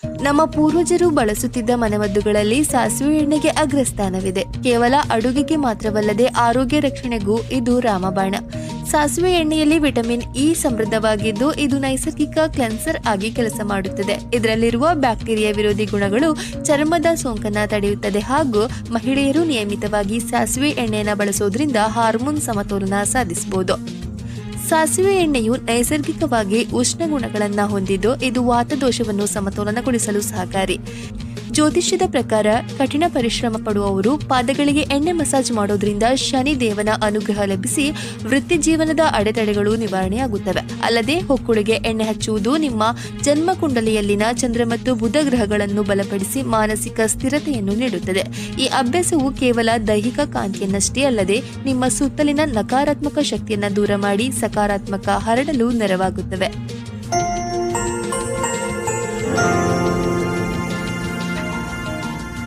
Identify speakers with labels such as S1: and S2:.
S1: ನಮ್ಮ ಪೂರ್ವಜರು ಬಳಸುತ್ತಿದ್ದ ಮನೆಮದ್ದುಗಳಲ್ಲಿ ಸಾಸಿವೆ ಎಣ್ಣೆಗೆ ಅಗ್ರಸ್ಥಾನವಿದೆ. ಕೇವಲ ಅಡುಗೆಗೆ ಮಾತ್ರವಲ್ಲದೆ ಆರೋಗ್ಯ ರಕ್ಷಣೆಗೂ ಇದು ರಾಮಬಾಣ. ಸಾಸಿವೆ ಎಣ್ಣೆಯಲ್ಲಿ ವಿಟಮಿನ್ ಇ ಸಮೃದ್ಧವಾಗಿದ್ದು ಇದು ನೈಸರ್ಗಿಕ ಕ್ಲೆನ್ಸರ್ ಆಗಿ ಕೆಲಸ ಮಾಡುತ್ತದೆ. ಇದರಲ್ಲಿರುವ ಬ್ಯಾಕ್ಟೀರಿಯಾ ವಿರೋಧಿ ಗುಣಗಳು ಚರ್ಮದ ಸೋಂಕನ್ನ ತಡೆಯುತ್ತದೆ ಹಾಗೂ ಮಹಿಳೆಯರು ನಿಯಮಿತವಾಗಿ ಸಾಸಿವೆ ಎಣ್ಣೆಯನ್ನು ಬಳಸೋದ್ರಿಂದ ಹಾರ್ಮೋನ್ ಸಮತೋಲನ ಸಾಧಿಸಬಹುದು. ಸಾಸಿವೆ ಎಣ್ಣೆಯು ನೈಸರ್ಗಿಕವಾಗಿ ಉಷ್ಣ ಗುಣಗಳನ್ನು ಹೊಂದಿದ್ದು ಇದು ವಾತದೋಷವನ್ನು ಸಮತೋಲನಗೊಳಿಸಲು ಸಹಕಾರಿ. ಜ್ಯೋತಿಷ್ಯದ ಪ್ರಕಾರ ಕಠಿಣ ಪರಿಶ್ರಮ ಪಡುವವರು ಪಾದಗಳಿಗೆ ಎಣ್ಣೆ ಮಸಾಜ್ ಮಾಡೋದ್ರಿಂದ ಶನಿ ದೇವನ ಅನುಗ್ರಹ ಲಭಿಸಿ ವೃತ್ತಿ ಜೀವನದ ಅಡೆತಡೆಗಳು ನಿವಾರಣೆಯಾಗುತ್ತವೆ. ಅಲ್ಲದೆ ಹೊಕ್ಕುಳಿಗೆ ಎಣ್ಣೆ ಹಚ್ಚುವುದು ನಿಮ್ಮ ಜನ್ಮ ಕುಂಡಲಿಯಲ್ಲಿನ ಚಂದ್ರ ಮತ್ತು ಬುಧ ಗ್ರಹಗಳನ್ನು ಬಲಪಡಿಸಿ ಮಾನಸಿಕ ಸ್ಥಿರತೆಯನ್ನು ನೀಡುತ್ತದೆ. ಈ ಅಭ್ಯಾಸವು ಕೇವಲ ದೈಹಿಕ ಕಾಂತಿಯನ್ನಷ್ಟೇ ಅಲ್ಲದೆ ನಿಮ್ಮ ಸುತ್ತಲಿನ ನಕಾರಾತ್ಮಕ ಶಕ್ತಿಯನ್ನು ದೂರ ಮಾಡಿ ಸಕಾರಾತ್ಮಕ ಹರಡಲು ನೆರವಾಗುತ್ತವೆ.